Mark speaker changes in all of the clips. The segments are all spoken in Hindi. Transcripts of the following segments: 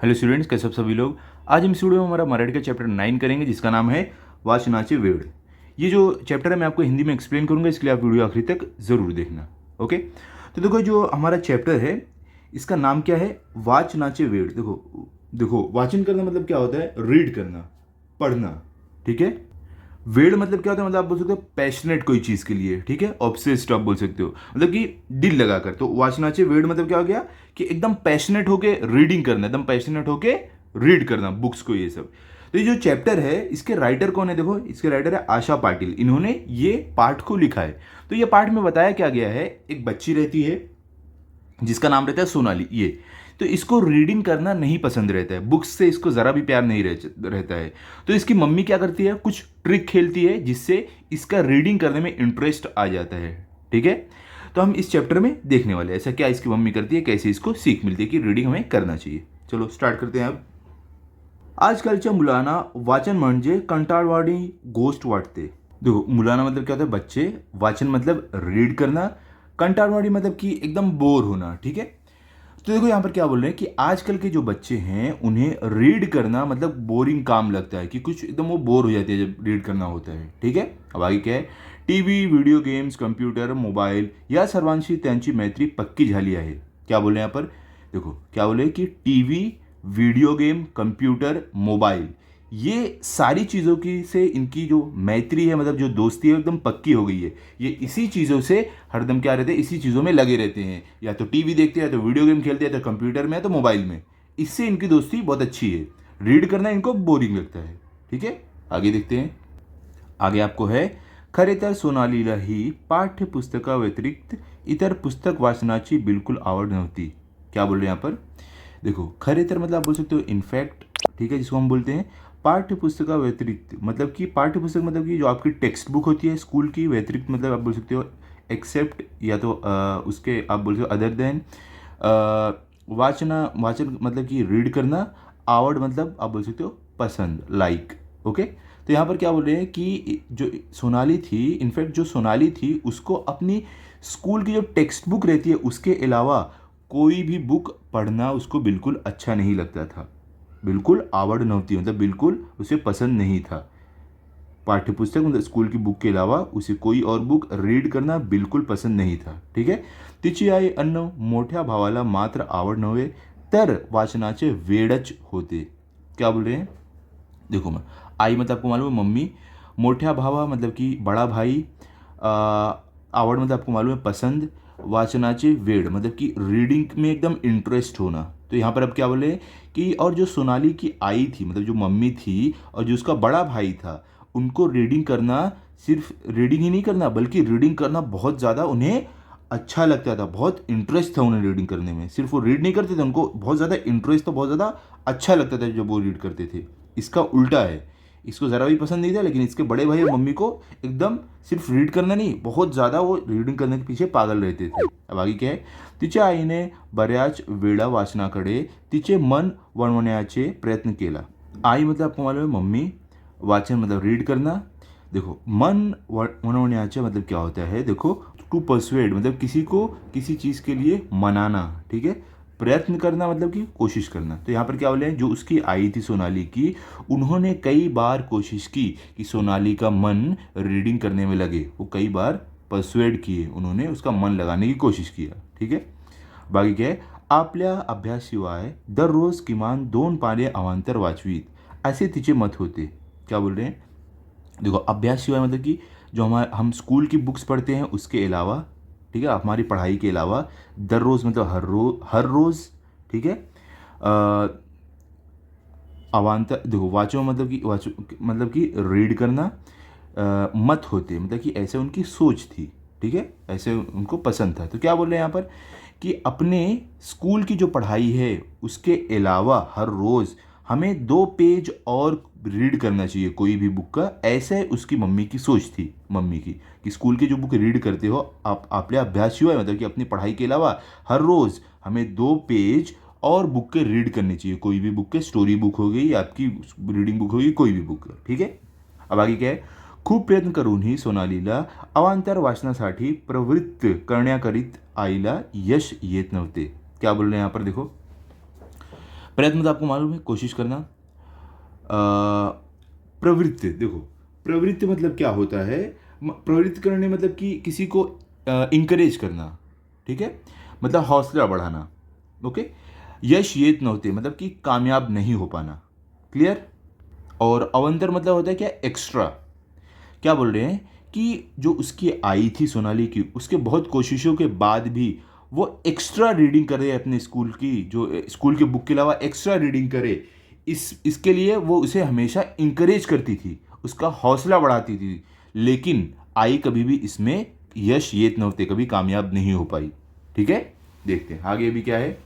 Speaker 1: हेलो स्टूडेंट्स, कैसे सब सभी लोग। आज हम इस वीडियो में हमारा मराठी का चैप्टर 9 करेंगे जिसका नाम है वाचनाचे वेड। ये जो चैप्टर है मैं आपको हिंदी में एक्सप्लेन करूंगा, इसके लिए आप वीडियो आखिरी तक ज़रूर देखना। ओके, तो देखो जो हमारा चैप्टर है इसका नाम क्या है, वाचनाचे वेड। देखो देखो वाचन करना मतलब क्या होता है, रीड करना, पढ़ना। ठीक है, वेड मतलब क्या होता है, मतलब आप बोल सकते हो पैशनेट कोई चीज़ के लिए। ठीक है, ऑब्सेस्ड आप बोल सकते हो, मतलब कि दिल लगाकर। तो वाचनाचे वेड मतलब क्या हो गया कि एकदम पैशनेट होके रीडिंग करना, एकदम पैशनेट होके रीड करना बुक्स को, ये सब। तो ये जो चैप्टर है इसके राइटर कौन है, देखो इसके राइटर है आशा पाटिल। इन्होंने ये पाठ को लिखा है। तो ये पाठ में बताया क्या गया है, एक बच्ची रहती है जिसका नाम रहता है सोनाली। ये तो इसको रीडिंग करना नहीं पसंद रहता है, बुक्स से इसको ज़रा भी प्यार नहीं रहता है। तो इसकी मम्मी क्या करती है, कुछ ट्रिक खेलती है जिससे इसका रीडिंग करने में इंटरेस्ट आ जाता है। ठीक है, तो हम इस चैप्टर में देखने वाले हैं ऐसा क्या इसकी मम्मी करती है, कैसे इसको सीख मिलती है कि रीडिंग हमें करना चाहिए। चलो स्टार्ट करते हैं अब। आजकालच्या मुलांना वाचन म्हणजे कंटाळवाणी गोष्ट वाटते। देखो मुलाना मतलब क्या होता है, बच्चे, वाचन मतलब रीड करना, कंटाळवाणी मतलब कि एकदम बोर होना। ठीक है, तो देखो यहाँ पर क्या बोल रहे हैं कि आजकल के जो बच्चे हैं उन्हें रीड करना मतलब बोरिंग काम लगता है, कि कुछ एकदम वो बोर हो जाते हैं जब रीड करना होता है। ठीक है, अब आगे क्या है, TV, video games, computer, mobile या सर्वांशी त्यांची मैत्री पक्की झाली आहे। क्या बोल रहे हैं यहाँ पर, देखो क्या बोले कि TV, video game, computer, mobile, ये सारी चीज़ों की से इनकी जो मैत्री है, मतलब जो दोस्ती है एकदम पक्की हो गई है। ये इसी चीज़ों से हरदम क्या रहते हैं, इसी चीज़ों में लगे रहते हैं, या तो टीवी देखते हैं, या तो वीडियो गेम खेलते हैं, या तो कंप्यूटर में, या तो मोबाइल में। इससे इनकी दोस्ती बहुत अच्छी है। रीड करना इनको बोरिंग लगता है। ठीक है, आगे देखते हैं। आगे आपको है, खरे तर सोनालीला ही पाठ्यपुस्तकाव्यतिरिक्त इतर पुस्तक वाचनाची बिल्कुल आवड नव्हती। क्या बोल रहे हैं यहाँ पर, देखो खरे तर मतलब आप बोल सकते हो इनफैक्ट। ठीक है, जिसको हम बोलते हैं पाठ्य पुस्तका व्यतिरिक्त, मतलब कि पाठ्य पुस्तक मतलब कि जो आपकी टेक्स्ट बुक होती है स्कूल की, व्यतिरिक्त मतलब आप बोल सकते हो एक्सेप्ट, या तो उसके आप बोल सकते हो अदर देन। वाचन मतलब कि रीड करना, आवड़ मतलब आप बोल सकते हो पसंद, लाइक। ओके, तो यहाँ पर क्या बोल रहे हैं कि जो सोनाली थी, इनफैक्ट जो सोनाली थी उसको अपनी स्कूल की जो टेक्स्ट बुक रहती है उसके अलावा कोई भी बुक पढ़ना उसको बिल्कुल अच्छा नहीं लगता था। बिल्कुल आवड़ नव्हती, मतलब बिल्कुल उसे पसंद नहीं था। पाठ्यपुस्तक मतलब स्कूल की बुक के अलावा उसे कोई और बुक रीड करना बिल्कुल पसंद नहीं था। ठीक है, तिची आई अन्न मोठ्या भावाला मात्र आवड नव्हे तर वाचनाचे वेडच होते। क्या बोल रहे हैं, देखो मैं, आई मतलब आपको मालूम है मम्मी, मोठ्या भावा मतलब कि बड़ा भाई, आवड़ मतलब आपको मालूम है पसंद, वाचनाचे वेड मतलब कि रीडिंग में एकदम इंटरेस्ट होना। तो यहाँ पर अब क्या बोले कि और जो सोनाली की आई थी, मतलब जो मम्मी थी, और जो उसका बड़ा भाई था, उनको रीडिंग करना, सिर्फ रीडिंग ही नहीं करना बल्कि रीडिंग करना बहुत ज़्यादा उन्हें अच्छा लगता था, बहुत इंटरेस्ट था उन्हें रीडिंग करने में। सिर्फ वो रीड नहीं करते थे, उनको बहुत ज़्यादा इंटरेस्ट था, बहुत ज़्यादा अच्छा लगता था जब वो रीड करते थे। इसका उल्टा है, इसको ज़रा भी पसंद नहीं था, लेकिन इसके बड़े भाई और मम्मी को एकदम सिर्फ रीड करना नहीं, बहुत ज़्यादा वो रीडिंग करने के पीछे पागल रहते थे। अब आगे क्या है, तिच्या आईने बऱ्याच वेळा वाचनाकडे तिचे मन वळवण्याचे प्रयत्न केला। आई मतलब आपको मालूम है मम्मी, वाचन मतलब रीड करना। देखो मन वळवण्याचे मतलब क्या होता है, देखो टू परसुएड मतलब किसी को किसी चीज़ के लिए मनाना। ठीक है, प्रयत्न करना मतलब कि कोशिश करना। तो यहाँ पर क्या बोले हैं, जो उसकी आई थी सोनाली की, उन्होंने कई बार कोशिश की कि सोनाली का मन रीडिंग करने में लगे। वो कई बार परसुएड किए, उन्होंने उसका मन लगाने की कोशिश किया। ठीक है, बाकी क्या है, आपल्या अभ्यासशिवाय दररोज किमान 2 पाने अवांतर वाचवीत असे तिचे मत होते। क्या बोल रहे हैं, देखो अभ्यास शिवाय मतलब कि जो हम स्कूल की बुक्स पढ़ते हैं उसके अलावा, ठीक है, हमारी पढ़ाई के अलावा, दर रोज़ मतलब हर रोज़। ठीक है, अवांतर, देखो वाचो मतलब कि वाचो मतलब कि रीड करना, मत होते मतलब कि ऐसे उनकी सोच थी। ठीक है, ऐसे उनको पसंद था। तो क्या बोल रहे हैं यहाँ पर कि अपने स्कूल की जो पढ़ाई है उसके अलावा हर रोज़ हमें 2 पेज और रीड करना चाहिए कोई भी बुक का, ऐसे उसकी मम्मी की सोच थी, मम्मी की, कि स्कूल की जो बुक रीड करते हो आप आपल्या अभ्यासशिवाय मतलब कि अपनी पढ़ाई के अलावा हर रोज़ हमें 2 पेज और बुक के रीड करनी चाहिए। कोई भी बुक के, स्टोरी बुक हो गई या आपकी रीडिंग बुक होगी, कोई भी बुक। ठीक है, अब आगे क्या है, खूप प्रयत्न करूनही सोनालीला अवांतर वाचनासाठी प्रवृत्त करण्याकरित आईला यश येत नव्हते। क्या बोल रहे हैं यहाँ पर, देखो प्रयत्न मतलब आपको मालूम है, कोशिश करना। प्रवृत्ति, देखो प्रवृत्ति मतलब क्या होता है, प्रवृत्ति करने मतलब कि किसी को इंकरेज करना, ठीक है, मतलब हौसला बढ़ाना। ओके। यश येत नव्हते मतलब कि कामयाब नहीं हो पाना, क्लियर। और अवंतर मतलब होता है क्या, एक्स्ट्रा। क्या बोल रहे हैं कि जो उसकी आई थी सोनाली की, उसके बहुत कोशिशों के बाद भी वो एक्स्ट्रा रीडिंग करे अपने स्कूल की, जो स्कूल के बुक के अलावा एक्स्ट्रा रीडिंग करे, इसके लिए वो उसे हमेशा इंकरेज करती थी, उसका हौसला बढ़ाती थी। लेकिन आई कभी भी इसमें यश येत नव्हते, कभी कामयाब नहीं हो पाई। ठीक है, देखते हैं आगे भी क्या है।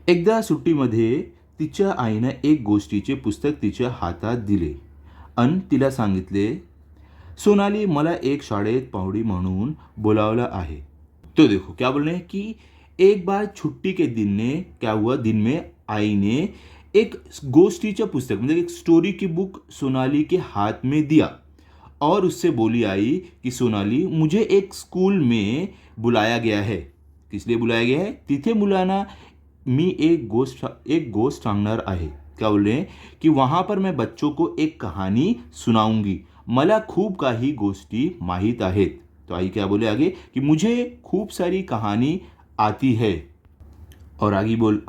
Speaker 1: एकदा सुट्टीमध्ये तिच्या आईनं एक गोष्टीचे पुस्तक तिच्या हातात दिले अन तिला सांगितले, सोनाली मला एक शाळेत पाहुणी म्हणून बोलावला आहे। तो देखो क्या बोल रहे हैं कि एक बार छुट्टी के दिन ने क्या हुआ, दिन में आई ने एक गोष्टीचं पुस्तक मतलब एक स्टोरी की बुक सोनाली के हाथ में दिया और उससे बोली आई कि सोनाली मुझे एक स्कूल में बुलाया गया है। किस लिए बुलाया गया है, तिथे मुलांना मी एक गोष्ट सांगणार आहे। क्या बोल रहे हैं कि वहाँ पर मैं बच्चों को एक कहानी सुनाऊंगी, मला खूप काही गोष्टी माहीत आहेत। तो आई क्या बोले आगे कि मुझे खूब सारी कहानी आती है। और आगे बोल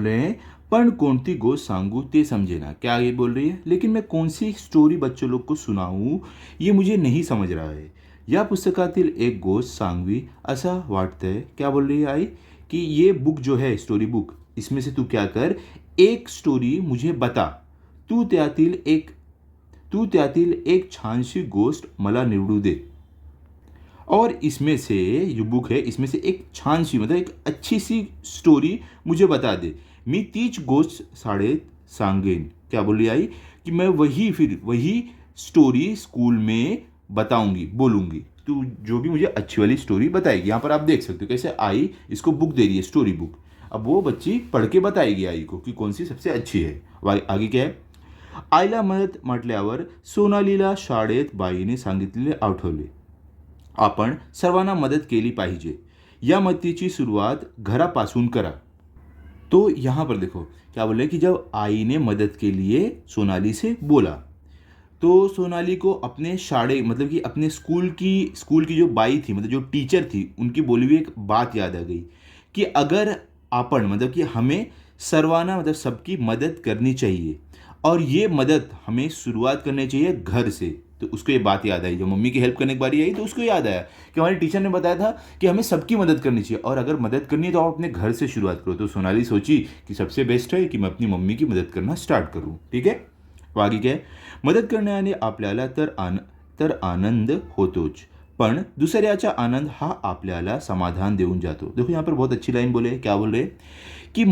Speaker 1: रहे हैं पण कोणती गोष्ट सांगू ते समझेना। क्या आगे बोल रही है, लेकिन मैं कौन सी स्टोरी बच्चों लोग को सुनाऊं ये मुझे नहीं समझ रहा है। या पुस्तकातील एक गोष्ट सांगवी असं वाटतंय। क्या बोल रही है आई कि ये बुक जो है स्टोरी बुक, इसमें से तू क्या कर, एक स्टोरी मुझे बता, तू त्यातील एक छानशी गोष्ट मला निवडू दे। और इसमें से जो बुक है इसमें से एक छानशी मतलब एक अच्छी सी स्टोरी मुझे बता दे, मी तीच गोष्ट शाळेत सांगेन। क्या बोल रही आई कि मैं वही स्टोरी स्कूल में बताऊंगी, बोलूंगी, तू जो भी मुझे अच्छी वाली स्टोरी बताएगी। यहाँ पर आप देख सकते हो कैसे आई इसको बुक दे रही है, स्टोरी बुक। अब वो बच्ची पढ़ के बताएगी आई को कि कौन सी सबसे अच्छी है। आगे क्या है, आईला मदत म्हटल्यावर सोनालीला शाळेत बाईने सांगितलेले आठवले, आपण सर्वांना मदत केली पाहिजे, या मदतीची सुरुवात घरापासून करा। तो यहाँ पर देखो क्या बोले कि जब आई ने मदद के लिए सोनाली से बोला, तो सोनाली को अपने शाळे मतलब कि अपने स्कूल की जो बाई थी मतलब जो टीचर थी उनकी बोली हुई एक बात याद आ गई कि अगर आपण मतलब कि हमें सर्वाना मतलब सबकी मदद करनी चाहिए और ये मदद हमें शुरुआत करनी चाहिए घर से। तो उसको ये बात याद आई, जब मम्मी की हेल्प करने की बारी आई तो उसको याद आया कि हमारी टीचर ने बताया था कि हमें सबकी मदद करनी चाहिए और अगर मदद करनी है तो आप अपने घर से शुरुआत करो। तो सोनाली सोची कि सबसे बेस्ट है कि मैं अपनी मम्मी की मदद करना स्टार्ट करूँ। ठीक है, आगे क्या है, मदत करण्याने आपल्याला तर आनंद होतोच, पण दुसऱ्याचा आनंद हा आपल्याला समाधान देऊन जातो। देखो यहाँ पर बहुत अच्छी लाइन बोले, क्या बोल रहे कि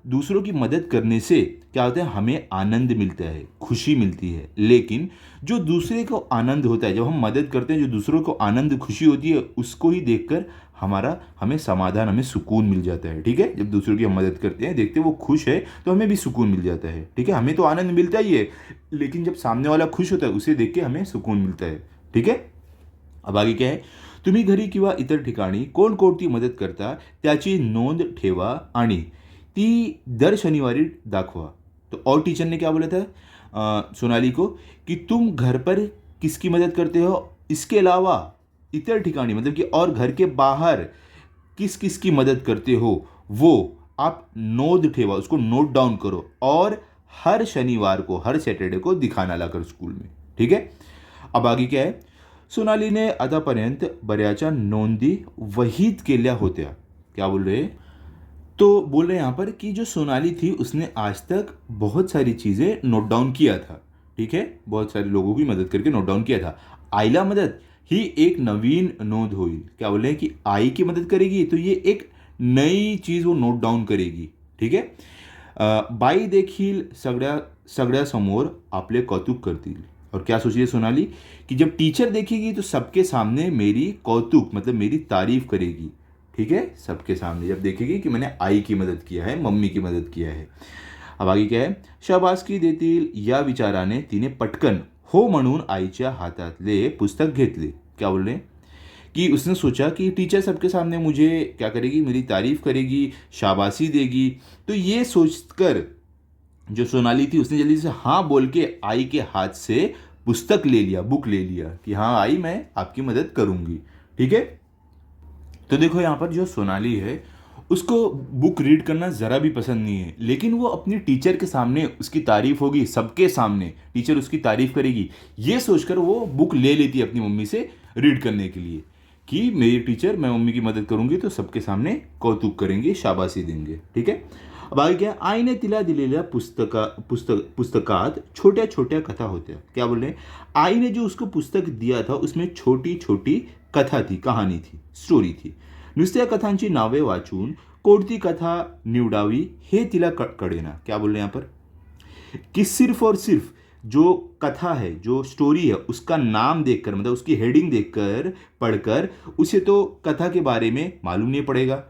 Speaker 1: दूसरों की मदद करने से क्या होता है, हमें आनंद मिलता है, खुशी मिलती है। लेकिन जो दूसरे को आनंद होता है, जब हम मदद करते हैं, जो दूसरों को आनंद खुशी होती है, उसको ही देखकर हमें समाधान, हमें सुकून मिल जाता है। ठीक है, जब दूसरों की हम मदद करते हैं, देखते हैं वो खुश है तो हमें भी सुकून मिल जाता है। ठीक है, हमें तो आनंद मिलता ही है, लेकिन जब सामने वाला खुश होता है उसे देख के हमें सुकून मिलता है। ठीक है, अब आगे क्या है, तुम्ही घरी किंवा इतर ठिकाणी कोण कोणती मदत करता त्याची नोंद ठेवा आणि ती दर शनिवारी दाखवा। तो और टीचर ने क्या बोला था सोनाली को कि तुम घर पर किसकी मदद करते हो, इसके अलावा इतर ठिकानी मतलब कि और घर के बाहर किस किस की मदद करते हो वो आप नोट ठेवा, उसको नोट डाउन करो और हर शनिवार को, हर सैटरडे को दिखाना लाकर स्कूल में। ठीक है, अब आगे क्या है, सोनालीने आतापर्यंत बऱ्याचशा नोंदी वहीत केल्या होत्या। क्या बोल रहे हैं, तो बोल रहे हैं यहाँ पर कि जो सोनाली थी उसने आज तक बहुत सारी चीज़ें नोट डाउन किया था। ठीक है, बहुत सारे लोगों की मदद करके नोट डाउन किया था। आईला मदद ही एक नवीन नोंद होईल। क्या बोल रहे हैं कि आई की मदद करेगी तो ये एक नई चीज़ वो नोट डाउन करेगी। ठीक है, बाई देखील सगळ्यासमोर आपले कौतुक करतील। और क्या सोचिए सोनाली कि जब टीचर देखेगी तो सबके सामने मेरी कौतुक मतलब मेरी तारीफ करेगी। ठीक है, सबके सामने जब देखेगी कि मैंने आई की मदद किया है, मम्मी की मदद किया है। अब आगे क्या है, शाबासकी देतील या विचाराने तिने पटकन हो म्हणून आईच्या हातातले पुस्तक घेतले। क्या बोल रहे कि उसने सोचा कि टीचर सबके सामने मुझे क्या करेगी, मेरी तारीफ करेगी, शाबाशी देगी। तो ये सोचकर जो सोनाली थी उसने जल्दी से हाँ बोल के आई के हाथ से पुस्तक ले लिया, बुक ले लिया कि हाँ आई, मैं आपकी मदद करूंगी। ठीक है। तो देखो यहाँ पर जो सोनाली है उसको बुक रीड करना ज़रा भी पसंद नहीं है, लेकिन वो अपनी टीचर के सामने उसकी तारीफ होगी, सबके सामने टीचर उसकी तारीफ करेगी, ये सोचकर वो बुक ले लेती है अपनी मम्मी से रीड करने के लिए कि मेरी टीचर, मैं मम्मी की मदद करूंगी तो सबके सामने कौतुक करेंगे, शाबाशी देंगे। ठीक है। अब आगे क्या, आईने तिला दिलेल्या पुस्तकात छोट्या छोट्या कथा होत्या। क्या बोल रहे हैं, आई ने जो उसको पुस्तक दिया था उसमें छोटी छोटी कथा थी, कहानी थी, स्टोरी थी। नुसत्या कथांची नावे वाचून कोणती कथा निवडावी हे तिला कळेना। क्या बोल रहे हैं यहाँ पर कि सिर्फ और सिर्फ जो कथा है, जो स्टोरी है, उसका नाम देखकर, मतलब उसकी हेडिंग देखकर, पढ़कर उसे तो कथा के बारे में मालूम नहीं पड़ेगा।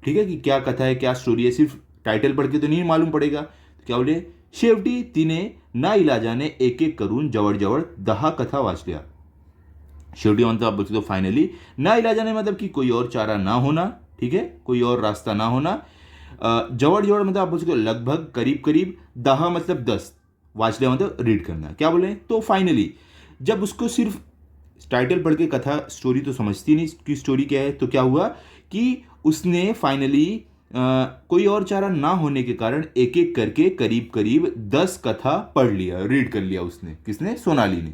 Speaker 1: ठीक है, कि क्या कथा है, क्या स्टोरी है, सिर्फ टाइटल पढ़ के तो नहीं मालूम पड़ेगा। तो क्या बोले, शेवटी तिने नाईलाजाने एक एक करून जवळजवळ 10 कथा वाचल्या। शेवटी मतलब आप बोलते तो फाइनली, नाईलाजाने मतलब कि कोई और चारा ना होना। ठीक है, कोई और रास्ता ना होना। जवळ मतलब आप बोल सकते हो लगभग, करीब करीब, 10 मतलब 10 वाचल्या मतलब रीड करना। क्या बोले, तो फाइनली जब उसको सिर्फ टाइटल पढ़ के कथा, स्टोरी तो समझती नहीं कि स्टोरी क्या है, तो क्या हुआ कि उसने फाइनली कोई और चारा ना होने के कारण एक एक करके करीब करीब 10 कथा पढ़ लिया, रीड कर लिया उसने। किसने, सोनाली ने।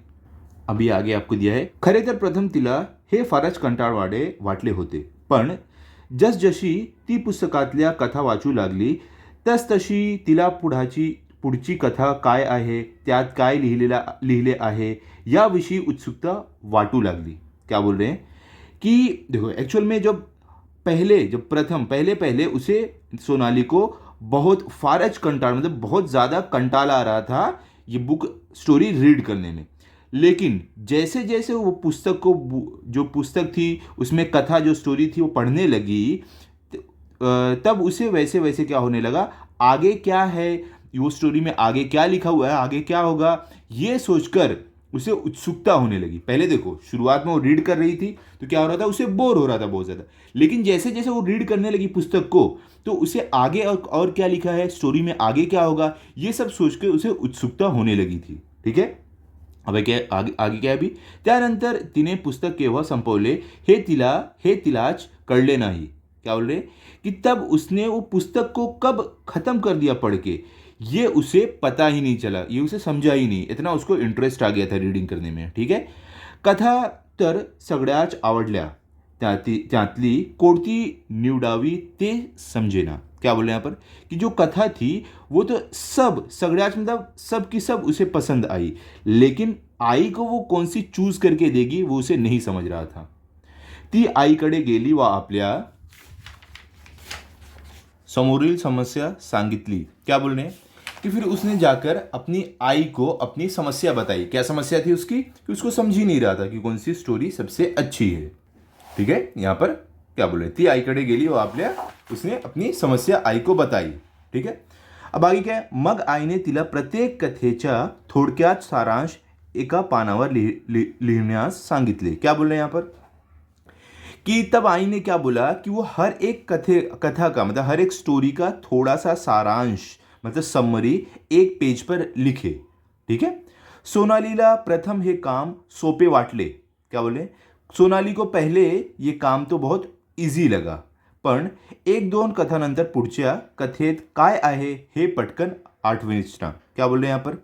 Speaker 1: अभी आगे आपको दिया है, खरे तर प्रथम तिला हे फारच कंटाळवाणे वाटले होते, पण जसजशी ती पुस्तकातल्या कथा वाचू लागली तसतशी तिला पुढची कथा काय आहे, त्यात काय लिहिले आहे याविषयी उत्सुकता वाटू लागली। क्या बोल रहे हैं कि देखो, एक्चुअल में जब प्रथम पहले पहले उसे, सोनाली को बहुत फारच कंटाल, मतलब बहुत ज़्यादा कंटाल आ रहा था ये बुक स्टोरी रीड करने में। लेकिन जैसे जैसे वो पुस्तक को, जो पुस्तक थी उसमें कथा, जो स्टोरी थी वो पढ़ने लगी, तब उसे वैसे वैसे क्या होने लगा, आगे क्या है, वो स्टोरी में आगे क्या लिखा हुआ है, आगे क्या होगा, ये सोचकर उसे उत्सुकता होने लगी। पहले देखो, शुरुआत में वो रीड कर रही थी तो क्या हो रहा था, उसे बोर हो रहा था बहुत ज़्यादा। लेकिन जैसे जैसे वो रीड करने लगी पुस्तक को, तो उसे आगे और क्या लिखा है, स्टोरी में आगे क्या होगा, ये सब सोच के उसे उत्सुकता होने लगी थी। ठीक है। अब क्या आगे क्या आहे, अभी त्यानंतर तिने पुस्तक केव्हा संपवले हे तिलाच कळले नाही। क्या बोल रहे, कि तब उसने वो पुस्तक को कब खत्म कर दिया पढ़ के, ये उसे पता ही नहीं चला, ये उसे समझा ही नहीं, इतना उसको इंटरेस्ट आ गया था रीडिंग करने में। ठीक है। कथा तर सगळ्याच आवडल्या, त्यातली कोणती निवडावी ते समजेना। क्या बोल रहे हैं यहाँ पर कि जो कथा थी वो तो सब, सगळ्याच मतलब सब की सब उसे पसंद आई, लेकिन आई को वो कौन सी चूज करके देगी वो उसे नहीं समझ रहा था। ती आईकडे गेली व आपल्या समोरील समस्या सांगितली। क्या बोल रहे हैं कि फिर उसने जाकर अपनी आई को अपनी समस्या बताई। क्या समस्या थी उसकी, कि उसको समझ ही नहीं रहा था कि कौन सी स्टोरी सबसे अच्छी है। ठीक है, यहाँ पर क्या बोल रहे, ती आईकडे गेली व आपल्या, उसने अपनी समस्या आई को बताई। ठीक है। अब आगे क्या है, मग आईने तिला प्रत्येक कथेच्या थोडक्यात सारांश एका पानावर लिहिण्यास सांगितले। क्या बोल रहे हैं यहाँ पर कि तब आई ने क्या बोला कि वो हर एक कथा का, मतलब हर एक स्टोरी का थोड़ा सा सारांश, मतलब समरी एक पेज पर लिखे। ठीक है। सोनालीला प्रथम हे काम सोपे वाटले। क्या बोले, सोनाली को पहले ये काम तो बहुत इजी लगा, पण एक दोन कथानंतर पुढच्या कथेत काय आहे हे पटकन आठवणीच ना। क्या बोल रहे हैं यहाँ पर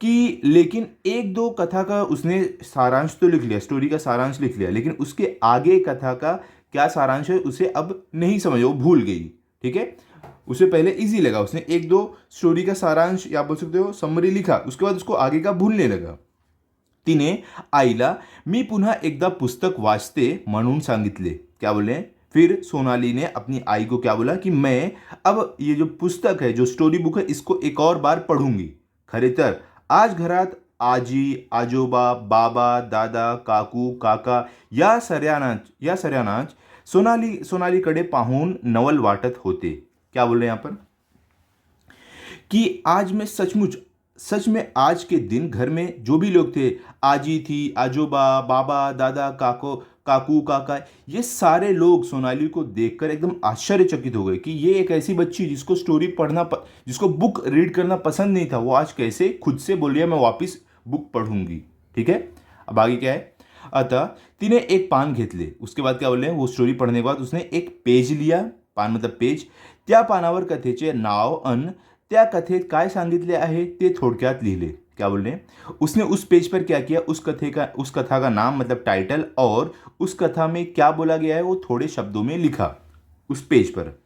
Speaker 1: कि लेकिन एक दो कथा का उसने सारांश तो लिख लिया, स्टोरी का सारांश लिख लिया, लेकिन उसके आगे कथा का क्या सारांश है उसे अब नहीं समझ, वो भूल गई। ठीक है। उसे पहले इजी लगा, उसने एक दो स्टोरी का सारांश या बोल सकते हो समरी लिखा, उसके बाद उसको आगे का भूलने लगा। तिने आईला मी पुन्हा एकदा पुस्तक वाचते म्हणून सांगितले। क्या बोले, फिर सोनाली ने अपनी आई को क्या बोला कि मैं अब ये जो पुस्तक है, जो स्टोरी बुक है, इसको एक और बार पढ़ूंगी। खरे तर आज घरात आजी, आजोबा, बाबा, दादा, काकू, काका या सऱ्यानाच सोनालीकडे पाहून नवल वाटत होते। क्या बोल रहे हैं यहाँ पर कि आज मैं सच में आज के दिन घर में जो भी लोग थे, आजी थी, आजोबा, बाबा, दादा, काकू काका, ये सारे लोग सोनाली को देखकर एकदम आश्चर्यचकित हो गए कि ये एक ऐसी बच्ची जिसको स्टोरी जिसको बुक रीड करना पसंद नहीं था, वो आज कैसे खुद से बोल रही है मैं वापस बुक पढ़ूंगी। ठीक है, अब आगे क्या है। अतः तिने एक पान घेतले, उसके बाद क्या बोले, वो स्टोरी पढ़ने के बाद उसने एक पेज लिया, पान मतलब पेज, त्या पानावर कथेचे नाव अन त्या कथेत काय सांगितले आहे ते थोडक्यात लिहिले। क्या बोल रहे हैं, उसने उस पेज पर क्या किया, उस कथा का नाम मतलब टाइटल और उस कथा में क्या बोला गया है वो थोड़े शब्दों में लिखा उस पेज पर।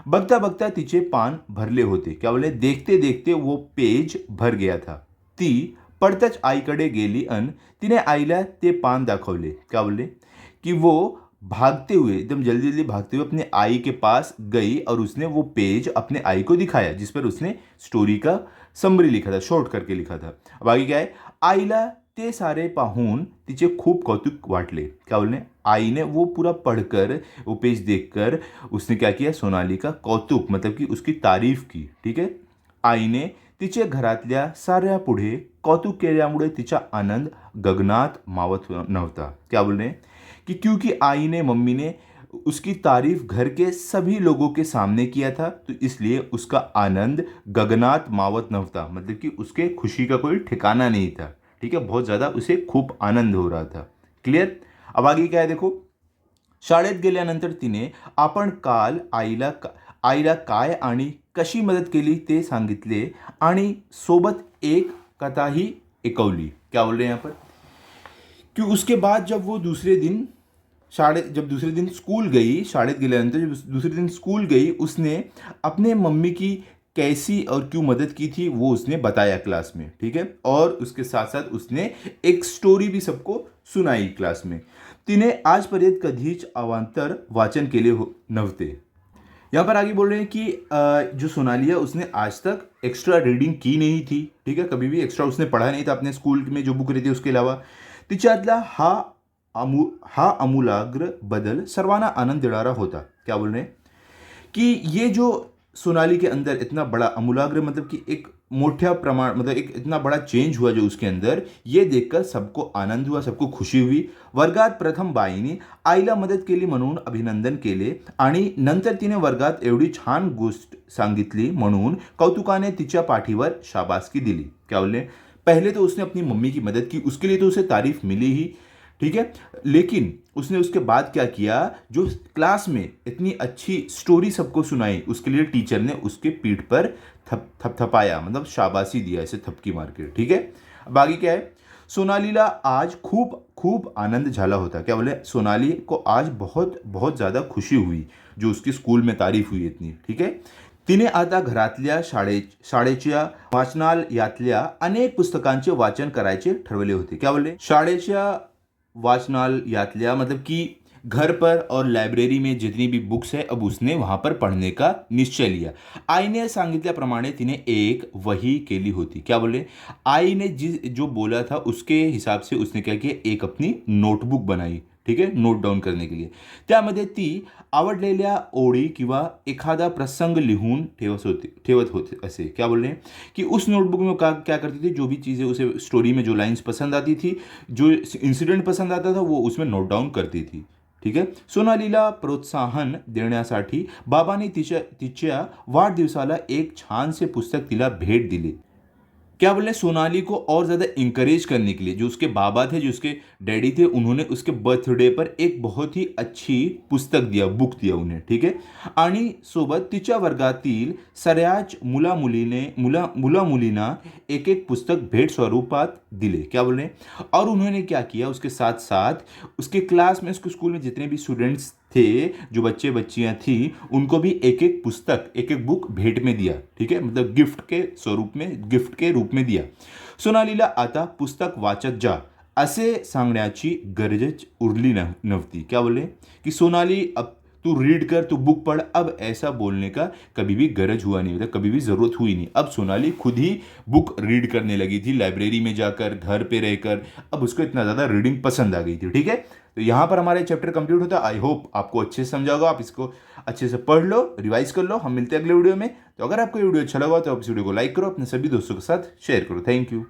Speaker 1: बघता बघता तिचे पान भरले होते। क्या बोले, देखते देखते वो पेज भर गया था। ती पडताच आईकडे गेली अन तिने आईला ते पान दाखवले। क्या बोले कि वो भागते हुए, एकदम जल्दी जल्दी भागते हुए अपने आई के पास गई और उसने वो पेज अपने आई को दिखाया जिस पर उसने स्टोरी का समरी लिखा था, शॉर्ट करके लिखा था। अब आगे क्या है, आईला ते सारे पाहून तिचे खूप कौतुक वाटले। क्या बोलने, आई ने वो पूरा पढ़कर, वो पेज देखकर उसने क्या किया, सोनाली का कौतुक मतलब कि उसकी तारीफ की। ठीक है, आईने तिचे घरातल्या साऱ्या पुढे कौतुक केल्यामुळे तिचा आनंद गगनात मावत नव्हता। क्या बोलने कि क्योंकि आई ने, मम्मी ने उसकी तारीफ घर के सभी लोगों के सामने किया था तो इसलिए उसका आनंद गगनात मावत नव्हता, मतलब कि उसके खुशी का कोई ठिकाना नहीं था। ठीक है, बहुत ज़्यादा उसे खूप आनंद हो रहा था। क्लियर। अब आगे क्या है देखो, शाळेत गेल्यानंतर तिने आपण काल आईला काय आणि कशी मदत केली ते सांगितले आणि सोबत एक कथाही ऐकवली। क्या बोल रहे हैं यहाँ पर, कि उसके बाद जब दूसरे दिन स्कूल गई, शाळेत गेल्यानंतर जब दूसरे दिन स्कूल गई, उसने अपने मम्मी की कैसी और क्यों मदद की थी वो उसने बताया क्लास में। ठीक है, और उसके साथ साथ उसने एक स्टोरी भी सबको सुनाई क्लास में। तिने आजपर्यंत कधीच अवांतर वाचन केले नव्हते। यहाँ पर आगे बोल रहे हैं कि जो सोनाली है उसने आज तक एक्स्ट्रा रीडिंग की नहीं थी। ठीक है, कभी भी एक्स्ट्रा उसने पढ़ा नहीं था अपने स्कूल में जो बुक रहती है उसके अलावा। तिच्यातला हा आमूलाग्र बदल सर्वांना आनंद देणारा होता। क्या बोल रहे हैं कि ये जो सोनाली के अंदर इतना बड़ा आमूलाग्र मतलब कि एक मोठ्या प्रमाण मतलब एक इतना बड़ा चेंज हुआ जो उसके अंदर, ये देखकर सबको आनंद हुआ, सबको खुशी हुई। वर्गात प्रथम बाईने आईला मदत केली म्हणून अभिनंदन केले आणि नंतर तिने वर्गात एवढी छान गोष्ट सांगितली म्हणून कौतुकाने तिच्या पाठीवर शाबासकी दिली। क्या बोले, पहले तो उसने अपनी मम्मी की मदद की, उसके लिए तो उसे तारीफ मिली ही। ठीक है, लेकिन उसने उसके बाद क्या किया, जो क्लास में इतनी अच्छी स्टोरी सबको सुनाई उसके लिए टीचर ने उसके पीठ पर थपथपाया, मतलब शाबाशी दिया, ऐसे थपकी मार के। ठीक है, अब आगे क्या है, सोनालीला आज खूप आनंद झाला होता। क्या बोले, सोनाली को आज बहुत बहुत ज़्यादा खुशी हुई जो उसकी स्कूल में तारीफ हुई इतनी। ठीक है, तिने आता घरातल्या शाळेच्या वाचनालयातल्या अनेक पुस्तकांचे वाचन करायचे ठरवले होते। क्या बोले, शाळेच्या वाचनालयातल्या मतलब कि घर पर और लाइब्रेरी में जितनी भी बुक्स है अब उसने वहाँ पर पढ़ने का निश्चय लिया। आई ने सांगितल्याप्रमाणे तिने एक वही केली होती। क्या बोले, आई ने जो बोला था उसके हिसाब से उसने क्या किया, एक अपनी नोटबुक बनाई। ठीक है, नोट डाऊन करने के लिए। त्यामध्ये ती आवडलेल्या ओळी किंवा एखादा प्रसंग लिहून ठेवत होते असे। क्या बोल रहे हैं कि उस नोटबुक में क्या करती थी, जो भी चीज़ें उसे स्टोरी में जो लाइन्स पसंद आती थी, जो इंसिडेंट पसंद आता था वो उसमें नोट डाऊन करती थी। ठीक है, सोनालीला प्रोत्साहन देण्यासाठी बाबांनी तिच्या वाढदिवसाला एक छानसे पुस्तक तिला भेट दिले। क्या बोले, सोनाली को और ज़्यादा इंकरेज करने के लिए जो उसके बाबा थे, जो उसके डैडी थे, उन्होंने उसके बर्थडे पर एक बहुत ही अच्छी पुस्तक दिया, बुक दिया उन्हें। ठीक है, आणि सोबत तिच्या वर्गातील सऱ्याच मुला मुलींना एक एक पुस्तक भेट स्वरूपात दिले। क्या बोल रहे हैं, और उन्होंने क्या किया, उसके साथ साथ उसके क्लास में, उसके स्कूल में जितने भी स्टूडेंट्स थे, जो बच्चे बच्चियां थी, उनको भी एक एक पुस्तक, एक एक बुक भेंट में दिया। ठीक है, मतलब गिफ्ट के रूप में दिया। सोनालीला आता पुस्तक वाचत जा असे सांगण्याची गरजच उरली नव्हती। क्या बोले कि सोनाली अब तू रीड कर, तू बुक पढ़, अब ऐसा बोलने का कभी भी गरज हुआ नहीं, मतलब कभी भी ज़रूरत हुई नहीं। अब सोनाली खुद ही बुक रीड करने लगी थी, लाइब्रेरी में जाकर, घर पे रहकर, अब उसको इतना ज़्यादा रीडिंग पसंद आ गई थी। ठीक है, तो यहाँ पर हमारा चैप्टर कंप्लीट होता है। आई होप आपको अच्छे से समझा होगा, आप इसको अच्छे से पढ़ लो, रिवाइज कर लो। हम मिलते हैं अगले वीडियो में। तो अगर आपको ये वीडियो अच्छा लगा तो आप इस वीडियो को लाइक करो, अपने सभी दोस्तों के साथ शेयर करो। Thank you.